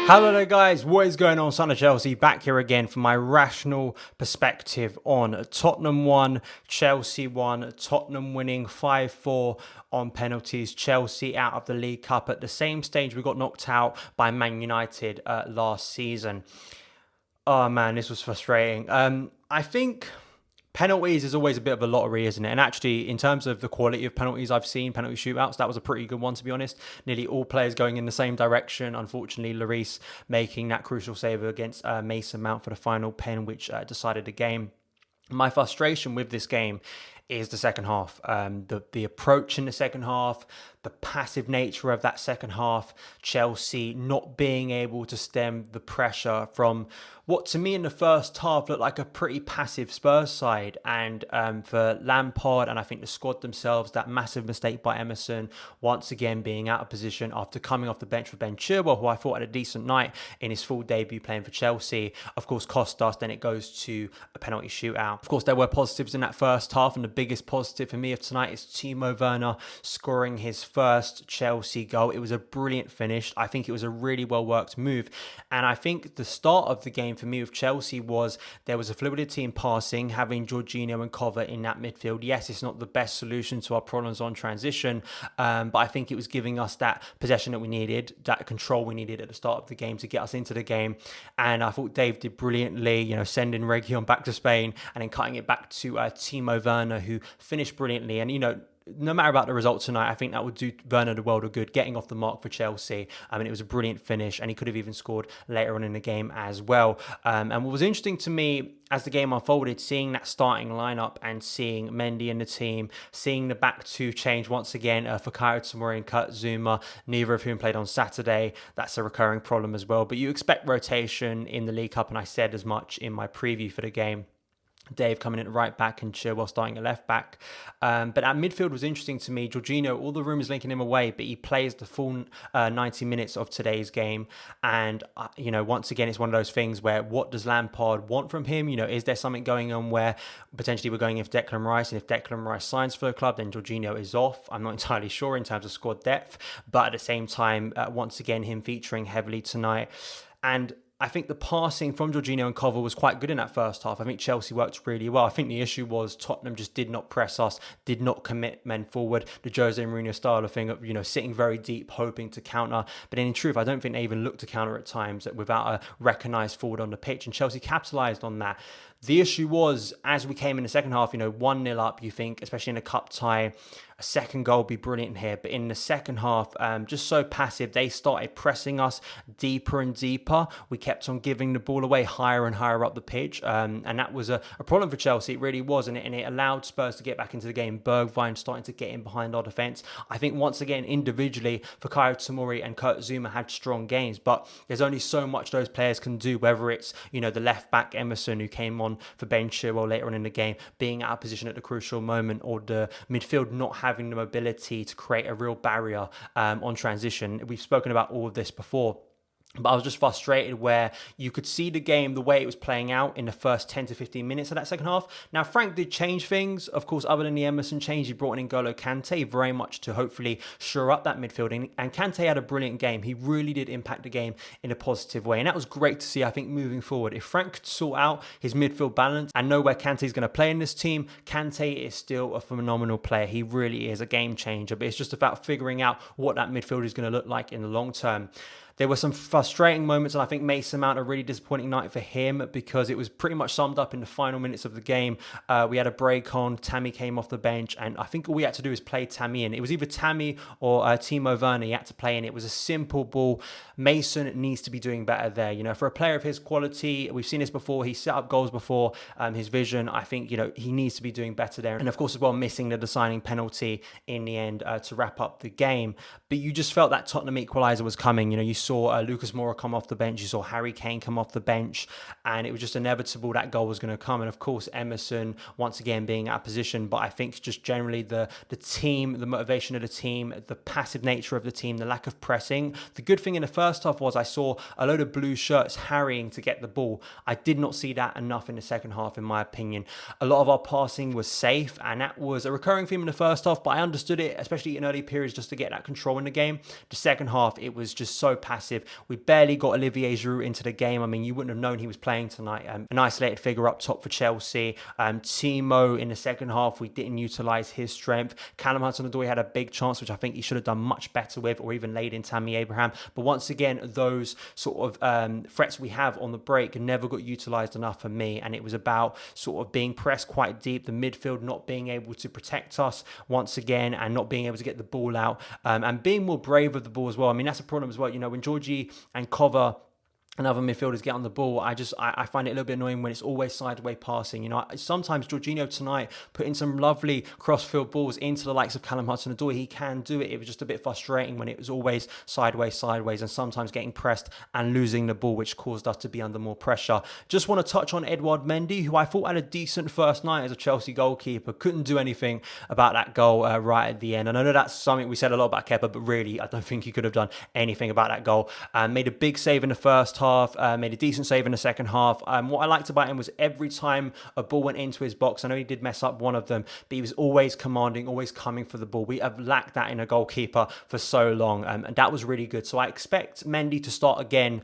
Hello there guys, what is going on? Son of Chelsea back here again for my rational perspective on Tottenham 1, Chelsea 1, Tottenham winning 5-4 on penalties, Chelsea out of the League Cup at the same stage we got knocked out by Man United last season. Oh man, this was frustrating. I think penalties is always a bit of a lottery, isn't it? And actually, in terms of the quality of penalties I've seen, penalty shootouts, that was a pretty good one, to be honest. Nearly all players going in the same direction. Unfortunately, Lloris making that crucial save against Mason Mount for the final pen, which decided the game. My frustration with this game is the second half. The approach in the second half, the passive nature of that second half, Chelsea not being able to stem the pressure from what to me in the first half looked like a pretty passive Spurs side. And for Lampard and I think the squad themselves, that massive mistake by Emerson, once again being out of position after coming off the bench for Ben Chilwell, who I thought had a decent night in his full debut playing for Chelsea, of course cost us. Then it goes to a penalty shootout. Of course, there were positives in that first half, and the biggest positive for me of tonight is Timo Werner scoring his first Chelsea goal. It was a brilliant finish. I think it was a really well worked move, and I think the start of the game for me with Chelsea was there was a fluidity in passing, having Jorginho and Cover in that midfield. Yes, it's not the best solution to our problems on transition, but I think it was giving us that possession that we needed, that control we needed at the start of the game to get us into the game. And I thought Dave did brilliantly, sending Reguilon back to Spain and then cutting it back to Timo Werner, who finished brilliantly. And no matter about the result tonight, I think that would do Werner the world of good, getting off the mark for Chelsea. It was a brilliant finish, and he could have even scored later on in the game as well. And what was interesting to me as the game unfolded, seeing that starting lineup and seeing Mendy in the team, seeing the back two change once again for Tomori and Kurt Zouma, neither of whom played on Saturday. That's a recurring problem as well. But you expect rotation in the League Cup, and I said as much in my preview for the game. Dave coming in at right back and Chilwell starting at left back. But at midfield was interesting to me. Jorginho, all the rumours linking him away, but he plays the full 90 minutes of today's game. And, once again, it's one of those things where what does Lampard want from him? Is there something going on where potentially we're going for Declan Rice? And if Declan Rice signs for the club, then Jorginho is off. I'm not entirely sure in terms of squad depth. But at the same time, once again, him featuring heavily tonight. And I think the passing from Jorginho and Cover was quite good in that first half. I think Chelsea worked really well. I think the issue was Tottenham just did not press us, did not commit men forward. The Jose Mourinho style of thing of, sitting very deep, hoping to counter. But in truth, I don't think they even looked to counter at times without a recognised forward on the pitch. And Chelsea capitalised on that. The issue was, as we came in the second half, 1-0 up, you think, especially in a cup tie, a second goal would be brilliant here. But in the second half, just so passive, they started pressing us deeper and deeper. We kept on giving the ball away higher and higher up the pitch. And that was a problem for Chelsea. It really was. And it allowed Spurs to get back into the game. Bergwijn starting to get in behind our defence. I think once again, individually, Fikayo Tomori and Kurt Zouma had strong games. But there's only so much those players can do, whether it's, the left back Emerson, who came on for Ben Chilwell later on in the game, being out of position at the crucial moment, or the midfield not having the mobility to create a real barrier on transition. We've spoken about all of this before. But I was just frustrated where you could see the game, the way it was playing out in the first 10 to 15 minutes of that second half. Now, Frank did change things. Of course, other than the Emerson change, he brought in N'Golo Kante very much to hopefully shore up that midfielding. And Kante had a brilliant game. He really did impact the game in a positive way. And that was great to see, I think, moving forward. If Frank could sort out his midfield balance and know where Kante is going to play in this team, Kante is still a phenomenal player. He really is a game changer. But it's just about figuring out what that midfield is going to look like in the long term. There were some frustrating moments, and I think Mason Mount, a really disappointing night for him, because it was pretty much summed up in the final minutes of the game. We had a break on, Tammy came off the bench, and I think all we had to do is play Tammy in. It was either Tammy or Timo Werner he had to play in. It was a simple ball. Mason needs to be doing better there. For a player of his quality, we've seen this before, he set up goals before, his vision, I think, he needs to be doing better there. And of course, as well, missing the deciding penalty in the end to wrap up the game. But you just felt that Tottenham equaliser was coming. You saw Lucas Moura come off the bench, you saw Harry Kane come off the bench, and it was just inevitable that goal was going to come. And of course, Emerson once again being out of position. But I think just generally the team, the motivation of the team, the passive nature of the team, the lack of pressing. The good thing in the first half was I saw a load of blue shirts harrying to get the ball. I did not see that enough in the second half, in my opinion. A lot of our passing was safe, and that was a recurring theme in the first half, but I understood it, especially in early periods, just to get that control in the game. The second half, it was just so passive massive. We barely got Olivier Giroud into the game. I mean, you wouldn't have known he was playing tonight. An isolated figure up top for Chelsea. Timo in the second half, we didn't utilise his strength. Callum Hudson-ODOI had a big chance, which I think he should have done much better with, or even laid in Tammy Abraham. But once again, those sort of threats we have on the break never got utilised enough for me. And it was about sort of being pressed quite deep, the midfield not being able to protect us once again, and not being able to get the ball out, and being more brave with the ball as well. I mean, that's a problem as well. You know, when Georgie and Cover and other midfielders get on the ball, I find it a little bit annoying when it's always sideways passing. You know, sometimes Jorginho tonight put in some lovely cross-field balls into the likes of Callum Hudson-ODOI. He can do it. It was just a bit frustrating when it was always sideways, and sometimes getting pressed and losing the ball, which caused us to be under more pressure. Just want to touch on Edouard Mendy, who I thought had a decent first night as a Chelsea goalkeeper. Couldn't do anything about that goal right at the end. And I know that's something we said a lot about Kepa, but really, I don't think he could have done anything about that goal. Made a big save in the first half. Made a decent save in the second half. What I liked about him was every time a ball went into his box, I know he did mess up one of them, but he was always commanding, always coming for the ball. We have lacked that in a goalkeeper for so long, and that was really good. So I expect Mendy to start again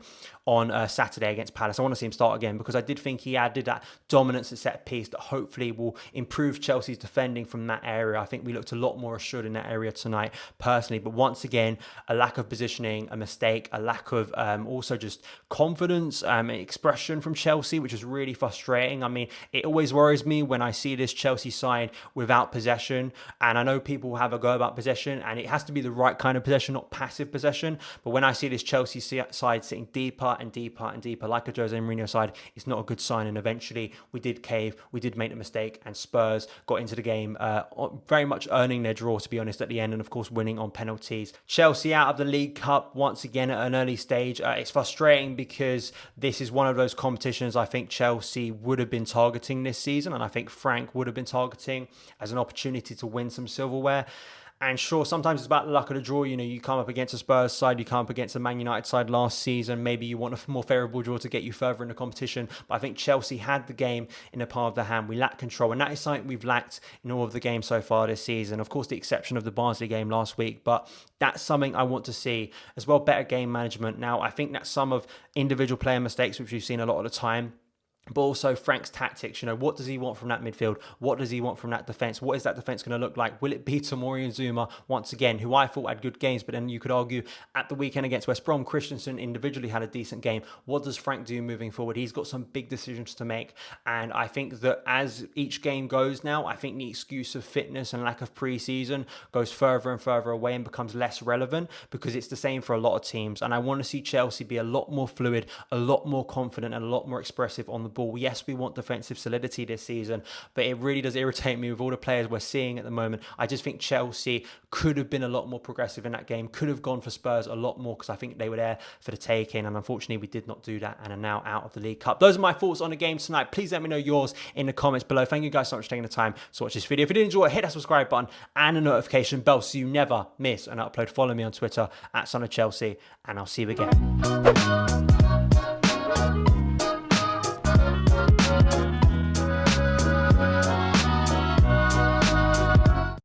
on Saturday against Palace. I want to see him start again because I did think he added that dominance at set piece that hopefully will improve Chelsea's defending from that area. I think we looked a lot more assured in that area tonight personally, but once again, a lack of positioning, a mistake, a lack of also just confidence, expression from Chelsea, which is really frustrating. I mean, it always worries me when I see this Chelsea side without possession, and I know people have a go about possession, and it has to be the right kind of possession, not passive possession, but when I see this Chelsea side sitting deeper and deeper and deeper, like a Jose Mourinho side, it's not a good sign. And eventually we did cave, we did make a mistake, and Spurs got into the game very much earning their draw, to be honest, at the end, and of course winning on penalties. Chelsea out of the League Cup once again at an early stage. It's frustrating because this is one of those competitions I think Chelsea would have been targeting this season, and I think Frank would have been targeting as an opportunity to win some silverware. And sure, sometimes it's about the luck of the draw. You know, you come up against a Spurs side, you come up against a Man United side last season. Maybe you want a more favourable draw to get you further in the competition. But I think Chelsea had the game in the palm of their hand. We lacked control, and that is something we've lacked in all of the games so far this season. Of course, the exception of the Barnsley game last week, but that's something I want to see as well. Better game management. Now, I think that's some of individual player mistakes, which we've seen a lot of the time, but also Frank's tactics. You know, what does he want from that midfield? What does he want from that defence? What is that defence going to look like? Will it be Tomori and Zuma once again, who I thought had good games, but then you could argue at the weekend against West Brom, Christensen individually had a decent game. What does Frank do moving forward? He's got some big decisions to make, and I think that as each game goes now, I think the excuse of fitness and lack of pre-season goes further and further away and becomes less relevant, because it's the same for a lot of teams. And I want to see Chelsea be a lot more fluid, a lot more confident, and a lot more expressive on the ball. Yes, we want defensive solidity this season, but it really does irritate me with all the players we're seeing at the moment. I just think Chelsea could have been a lot more progressive in that game, could have gone for Spurs a lot more, because I think they were there for the taking, and unfortunately we did not do that and are now out of the League Cup. Those are my thoughts on the game tonight. Please let me know yours in the comments below. Thank you guys so much for taking the time to watch this video. If you did enjoy it, hit that subscribe button and the notification bell so you never miss an upload. Follow me on Twitter @SonOfChelsea, and I'll see you again.